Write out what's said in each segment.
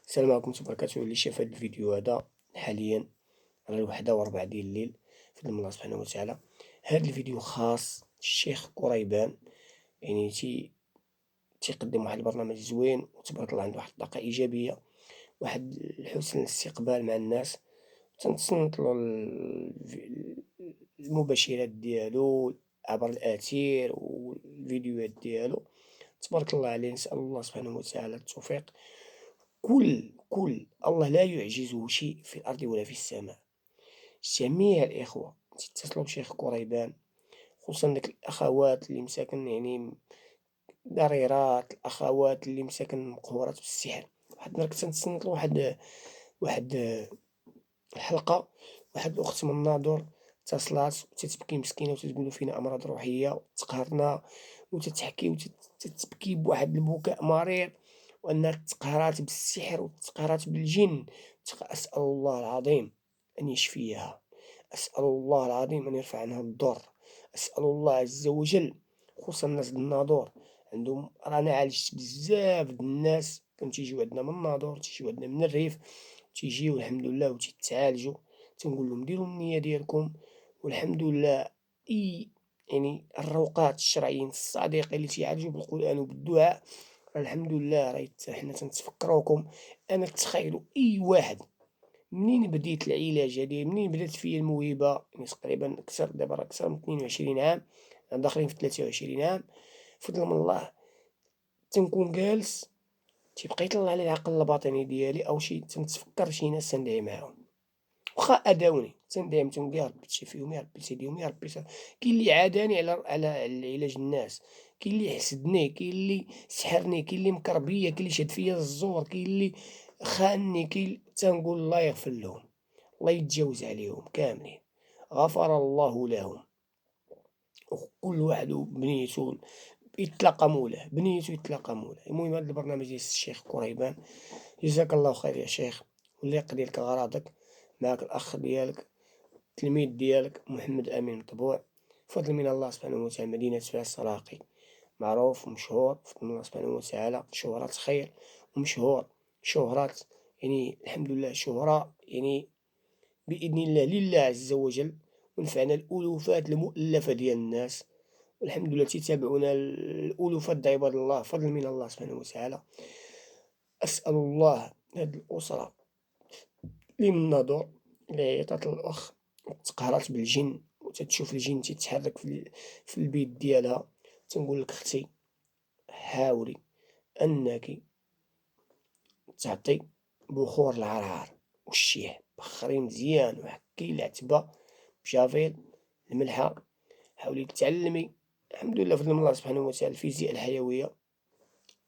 السلام عليكم ورحمة الله وبركاته. اللي شاف هاد الفيديو هذا حاليا على 1:04 ديال الليل بفضل من الله سبحانه وتعالى. هاد الفيديو خاص الشيخ كريبان، يعني تيقدم واحد البرنامج زوين وتبارك الله عنده واحد الطاقة إيجابية، واحد حسن الاستقبال مع الناس. تنتصنتلو المباشرات ديالو عبر الآثير والفيديوهات ديالو، تبارك الله عليه. نسأل الله سبحانه وتعالى التوفيق. الله لا يعجزه شيء في الأرض ولا في السماء. جميع الإخوة تتصلوا بشيخ كريبان، خصوصا ديك الأخوات اللي مساكن يعني ضريرات، الأخوات اللي مساكن مقهورات بالسحر. واحد النهار كنت تنتصنت واحد الحلقة، واحد الأخت من الناظور اتصلات وتتبكي مسكينة وتتقول فينا أمراض روحية تقهرنا، وتتحكي وتتبكي بواحد البكاء مرير، وأنها تقهرات بالسحر وتقهرات بالجن. أسأل الله العظيم أن يشفيها، أسأل الله العظيم أن يرفع عنها الضر، أسأل الله عز وجل. خصوصا الناس د الناظور عندهم، رانا عالجت بزاف د الناس كانوا تيجيو عندنا من الناظور، تيجيو عندنا من الريف، تيجيو الحمد لله وتيتعالجوا. تنقول لهم ديروا النية ديالكم والحمد لله. يعني الروقات الشرعيين الصادقين اللي تيعالجوا بالقرآن وبالدعاء، الحمد لله راه حنا تنتفكروكم. أنا تخيلوا أي واحد منين بديت العلاج هادي، منين بدات فيا الموهبة، يعني تقريبا دابا راه أكثر من 22 عام، داخلين في 23 عام بفضل من الله. تنكون جالس تيبقى يطلع لي العقل الباطني ديالي أو تنتفكر شي ناس تندعي معاهم، واخا أذاوني تندعمتهم كاع، ربي تشافيهم يا ربي تهديهم يا ربي كاين اللي عاداني على علاج الناس، كاين اللي حسدني، كاين اللي سحرني، كاين اللي مكر بيا، كاين اللي شاد فيا الزور، كاين اللي خانني، تنقول الله يغفر لهم، الله يتجاوز عليهم كاملين، غفر الله لهم. وكل واحد وبنيته يتلاقى مولاه، بنيته يتلاقى مولاه. المهم هذا البرنامج ديال الشيخ كريبان، جزاك الله خير يا شيخ، واللي يقضي لك غراضك. معك الأخ ديالك التلميذ ديالك محمد أمين مطبوع، بفضل من الله سبحانه وتعالى. مدينة فاس الراقي معروف ومشهور بفضل من الله سبحانه وتعالى، شهرة خير ومشهور، شهرة يعني الحمد لله، شهرة يعني بإذن الله لله عز وجل، ونفعنا الألوفات المؤلفة ديال الناس، والحمد لله تيتابعونا الألوفات د عباد الله، فضل من الله سبحانه وتعالى. أسأل الله هاد الأسرة اللي من الناظور اللي عيطات للأخ تقهرات بالجن وتتشوف الجن تيتحرك في البيت ديالها، تنقول لك اختي حاولي أنك تعطي بخور العرعر والشيح، بخري مزيان وحكي العتبة بجافيل الملحة، حاولي تتعلمي. الحمد لله بفضل من الله سبحانه وتعالى الفيزياء الحيوية.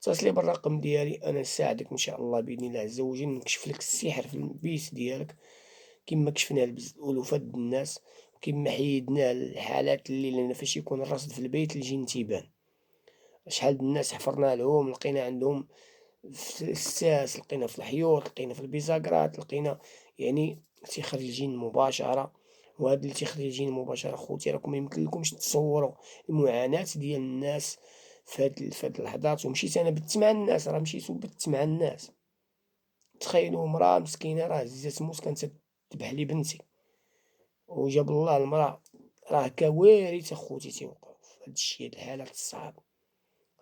اتصلي بالرقم ديالي أنا نساعدك إن شاء الله بإذن الله عز وجل، نكشف لك السحر في البيت ديالك كما كشفنا لألوفات د الناس، وكما حيدنا الحالات اللي لأن فاش يكون الرصد في البيت الجن تيبان. شحال د الناس حفرنا لهم لقينا عندهم في الساس، لقينا في الحيوط، لقينا في البيزاكرات، لقينا يعني تيخرج الجن مباشرة. وهاد اللي تيخرج الجن مباشرة خوتي راكم ميمكنلكمش تصوروا المعاناة ديال الناس في هاد اللحظات. ومشيت أنا بت مع الناس، راه مشيت وبت مع الناس. تخيلوا مرا مسكينة راه هزات موس كانت تذبح لي بنتي، وجاب الله المرا. راه كوارث أخوتي تيوقعوا في هاد الحالات الصعاب.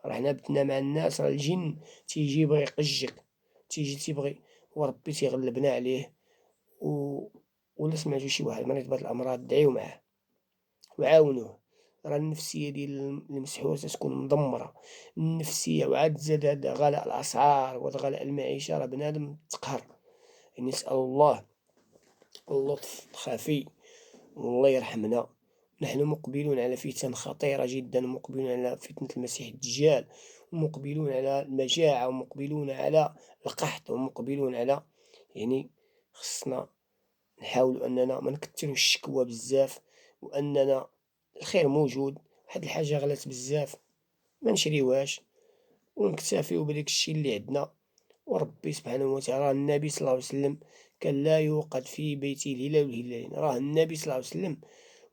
راه حنا بتنا مع الناس، راه الجن تيجي يبغي يقجك، تيبغي، وربي تيغلبنا عليه. و ولا سمعتو شي واحد مريض بهاد الأمراض دعيو معاه وعاونوه. راه النفسية ديال المسحور تتكون مدمرة، النفسية وعاد زاد هاد غلاء الأسعار وهاد غلاء المعيشة، راه بنادم تقهر. يعني نسأل الله اللطف الخفي والله يرحمنا. نحن مقبلون على فتن خطيرة جدا، مقبلون على فتنة المسيح الدجال، ومقبلون على المجاعة، ومقبلون على القحط، ومقبلون على يعني خصنا نحاولوا أننا ما نكتروش الشكوى بزاف، وأننا الخير موجود. واحد الحاجة غلات بزاف ما نشريوهاش، ونكتفيو بداك الشي اللي عندنا. وربي سبحانه وتعالى، النبي صلى الله عليه وسلم كان لا يوقد في بيته الهلال والهلالين. راه النبي صلى الله عليه وسلم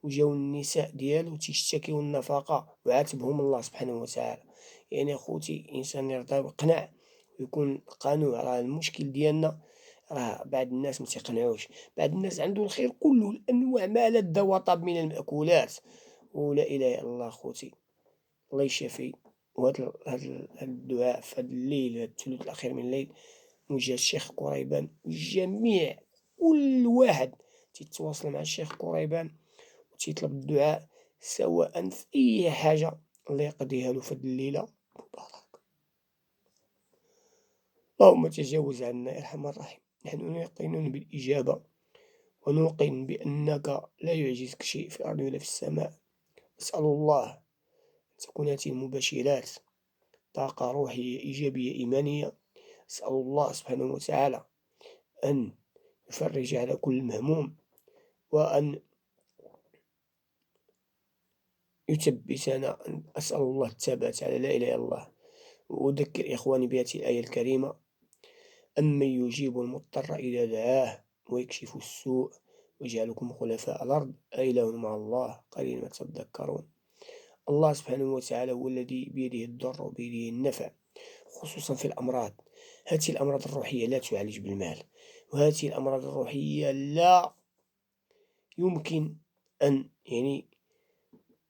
وجاو النساء ديالو تيشتكيو النفقة وعاتبهم الله سبحانه وتعالى. يعني خوتي الإنسان يرضى ويقنع ويكون قنوع. راه المشكل ديالنا راه بعض الناس متيقنعوش، بعض الناس عندو الخير كلّه، الأنواع ما لذ وطاب من المأكولات، ولا إله إلا الله خوتي، الله يشافي. هاد الدعاء في هاد الليل، هاد الثلث الأخير من الليل، موجه الشيخ كريبان، والجميع كل واحد تيتواصل مع الشيخ كريبان وتيطلب الدعاء، سواء في أي حاجة الله يقضيها له في هاد الليلة مباركة. اللهم تجاوز عنا يا أرحم الراحمين. نحن موقنون بالإجابة، ونوقن بأنك لا يعجزك شيء في الأرض ولا في السماء. نسأل الله أن تكون هذه المبشرات طاقة روحية إيجابية إيمانية. أسأل الله سبحانه وتعالى أن يفرج على كل مهموم، وأن يثبتنا. أسأل الله الثبات على لا إله إلا الله. وأذكر إخواني بهذه الآية الكريمة: أمن يجيب المضطر إذا دعاه ويكشف السوء ويجعلكم خلفاء الأرض أإله مع الله قليلا ما تذكرون. الله سبحانه وتعالى هو الذي بيده الضر وبيده النفع، خصوصا في الأمراض. هذه الأمراض الروحية لا تعالج بالمال، وهذه الأمراض الروحية لا يمكن أن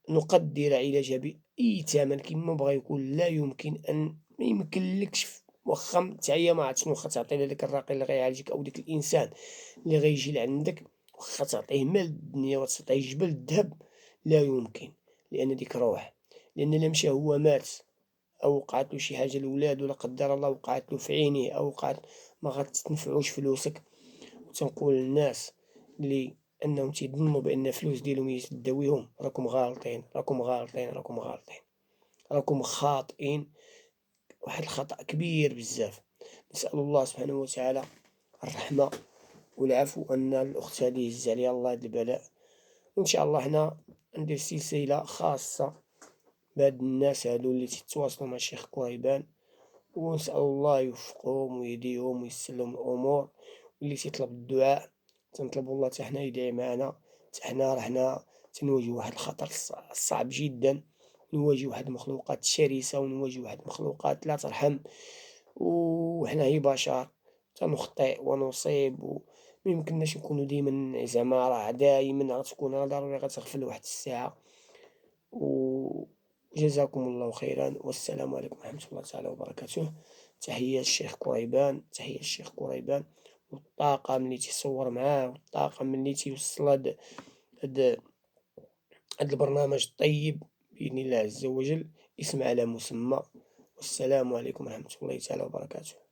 نقدر علاجها بأي ثمن كما بغا يكون. لا يمكن أن ما يمكنلكش واخا تعيا ما عرفت شنو واخا تعطي لهداك الراقي اللي غيعالجك أو داك الإنسان اللي غيجي لعندك، واخا تعطيه مال الدنيا وتعطيه جبل الذهب، لا يمكن، لأن ديك روح. لأن إلا مشى هو مات، أو وقعتلو شي حاجة لولادو لا قدر الله وقعتلو في عينيه، أو وقعت، ما غتنفعوش فلوسك. وتنقول للناس اللي أنهم تيظنوا بأن الفلوس ديالهم هي تداويهم: راكم غالطين، راكم غالطين، راكم غالطين، راكم خاطئين واحد الخطأ كبير بزاف. نسأل الله سبحانه وتعالى الرحمة والعفو، أن الأخت هذه يهز عليها الله هاد البلاء. وإن شاء الله حنا ندير سلسلة خاصة بهاد الناس هادو اللي تيتواصلوا مع الشيخ كريبان، ونسأل الله يوفقهم ويهديهم وييسر لهم الأمور. واللي تيطلب الدعاء تنطلبوا الله حتى حنا يدعي معنا، حتى حنا راه حنا تنواجهو واحد الخطر صعب جدا، نواجهو واحد المخلوقات شرسة، ونواجهو واحد المخلوقات لا ترحم، وحنا هي بشر تنخطئ ونصيب، وميمكنناش نكونو ديما زعما راه دايما غتكون راه ضروري غتغفل واحد الساعة. وجزاكم الله خيرا، والسلام عليكم ورحمة الله تعالى وبركاته. تحية الشيخ كريبان، تحية الشيخ كريبان، والطاقم اللي تيصور معاه، والطاقم اللي تيوصل هاد البرنامج الطيب بإذن الله عز وجل، اسم على مسمى. والسلام عليكم ورحمة الله تعالى وبركاته.